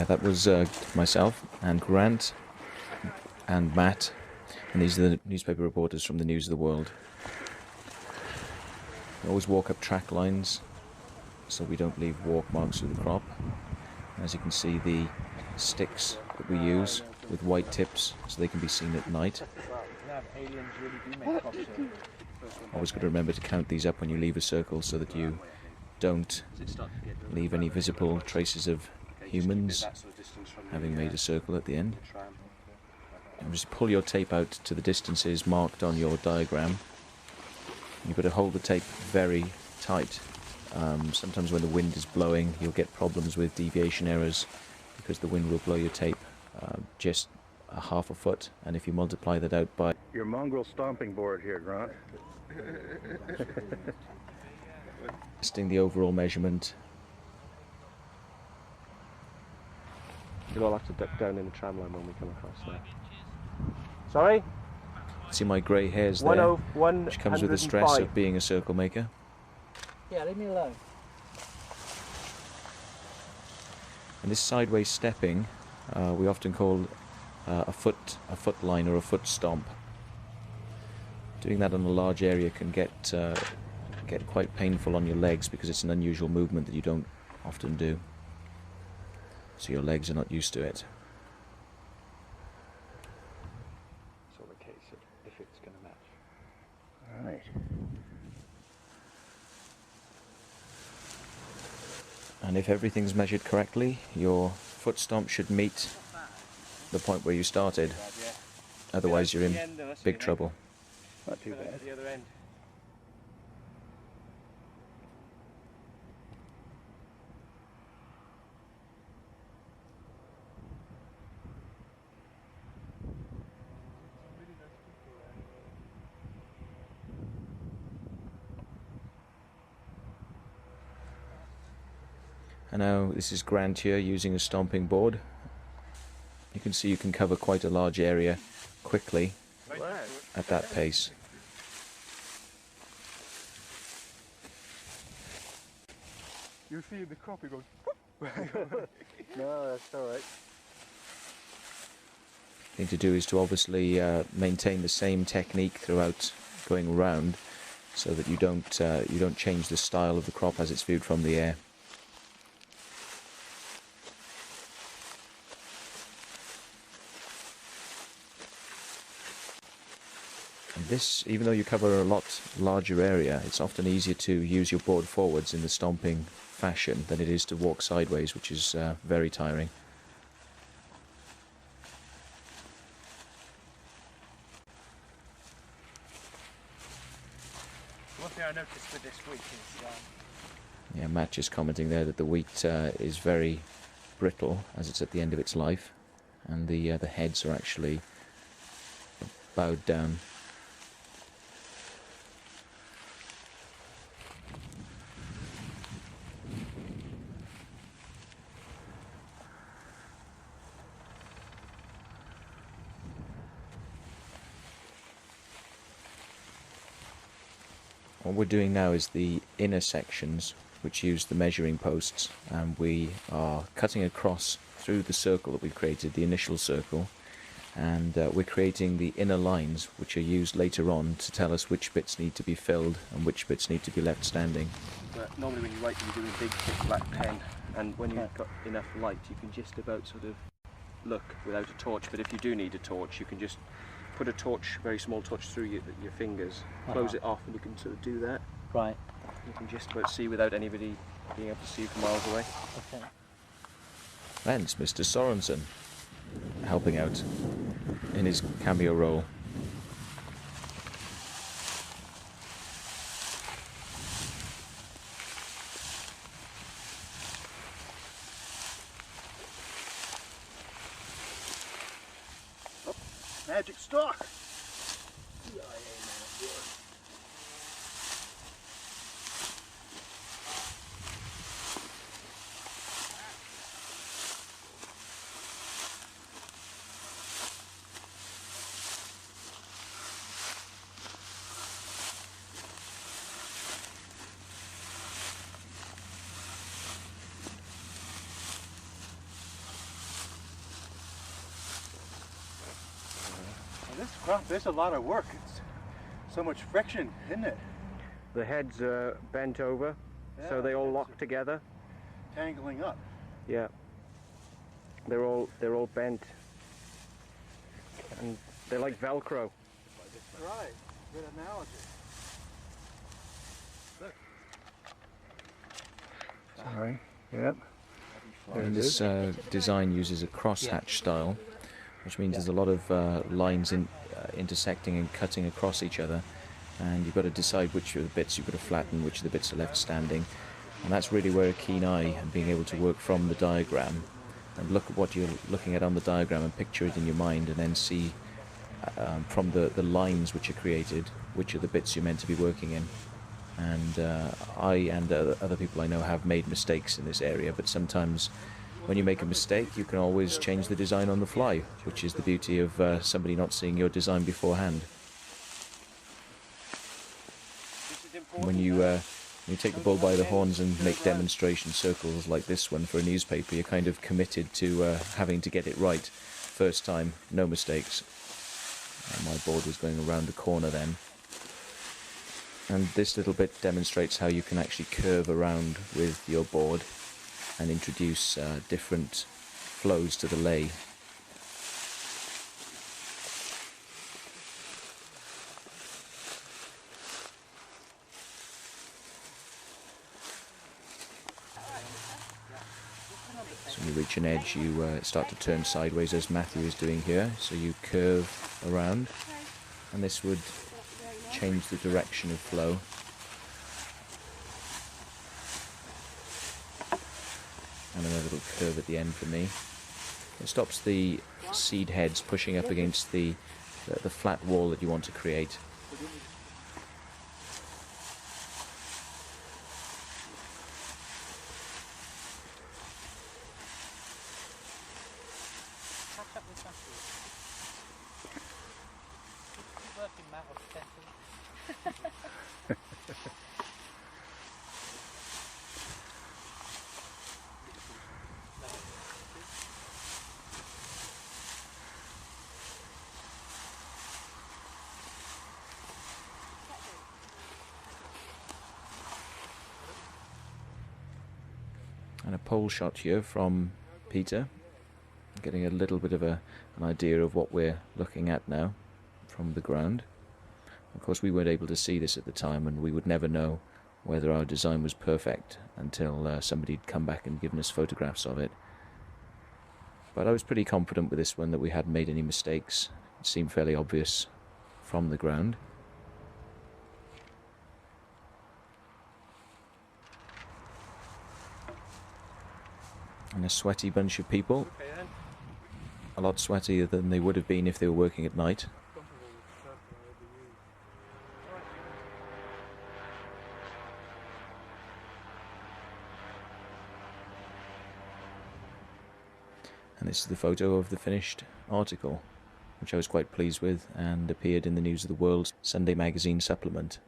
Yeah, that was myself and Grant and Matt, and these are the newspaper reporters from the News of the World. We always walk up track lines so we don't leave walk marks through the crop. As you can see, the sticks that we use with white tips so they can be seen at night. Always got to remember to count these up when you leave a circle so that you don't leave any visible traces of humans having made a circle at the end. And just pull your tape out to the distances marked on your diagram. You've got to hold the tape very tight. Sometimes when the wind is blowing, you'll get problems with deviation errors because the wind will blow your tape just a half a foot, and if you multiply that out by your mongrel stomping board here, Grant. testing the overall measurement. You'll all have to duck down in the tram line when we come across there. Sorry? See my grey hairs there, which comes with the stress of being a circle maker. Yeah, leave me alone. And this sideways stepping, we often call a foot line or a foot stomp. Doing that on a large area can get quite painful on your legs because it's an unusual movement that you don't often do. So your legs are not used to it. Sort of case if it's going to match. All right. And if everything's measured correctly, your foot stomp should meet the point where you started. Otherwise you're in big trouble. Not too bad. The other end. And now this is Grant here using a stomping board. You can see you can cover quite a large area quickly at that pace. You see the crop, it goes no, that's alright. Thing to do is to obviously maintain the same technique throughout going around so that you don't change the style of the crop as it's viewed from the air. This, even though you cover a lot larger area, it's often easier to use your board forwards in the stomping fashion than it is to walk sideways, which is very tiring. One thing I noticed with this wheat is... Yeah, Matt just commenting there that the wheat is very brittle as it's at the end of its life, and the heads are actually bowed down. What we're doing now is the inner sections, which use the measuring posts, and we are cutting across through the circle that we've created, the initial circle, and we're creating the inner lines, which are used later on to tell us which bits need to be filled and which bits need to be left standing. But normally when you write, you do a big thick black pen, and when you've got enough light, you can just about sort of look without a torch. But if you do need a torch, you can just put a torch, very small torch, through your fingers, close it off, and you can sort of do that. Right. You can just about see without anybody being able to see from miles away. Okay. And it's Mr. Sorensen helping out in his cameo role. Magic stalk. Grant, there's a lot of work. It's so much friction, isn't it? The heads are bent over, so they all lock together. Tangling up. Yeah. They're all bent. And they're like Velcro. Right. Good analogy. Look. Sorry. Yep. And this design uses a crosshatch style, which means there's a lot of lines intersecting and cutting across each other, and you've got to decide which of the bits you've got to flatten, which of the bits are left standing, and that's really where a keen eye and being able to work from the diagram and look at what you're looking at on the diagram and picture it in your mind, and then see from the lines which are created which are the bits you're meant to be working in. And I and other people I know have made mistakes in this area, but sometimes when you make a mistake you can always change the design on the fly, which is the beauty of somebody not seeing your design beforehand. When you take the bull by the horns and make demonstration circles like this one for a newspaper, you're kind of committed to having to get it right first time, no mistakes. And my board was going around the corner then. And this little bit demonstrates how you can actually curve around with your board and introduce different flows to the lay. So when you reach an edge, you start to turn sideways, as Matthew is doing here. So you curve around, and this would change the direction of flow. And another little curve at the end for me. It stops the seed heads pushing up against the flat wall that you want to create. And a pole shot here from Peter, getting a little bit of an idea of what we're looking at now from the ground. Of course, we weren't able to see this at the time, and we would never know whether our design was perfect until somebody had come back and given us photographs of it. But I was pretty confident with this one that we hadn't made any mistakes. It seemed fairly obvious from the ground. And a sweaty bunch of people, a lot sweatier than they would have been if they were working at night. And this is the photo of the finished article, which I was quite pleased with, and appeared in the News of the World Sunday magazine supplement.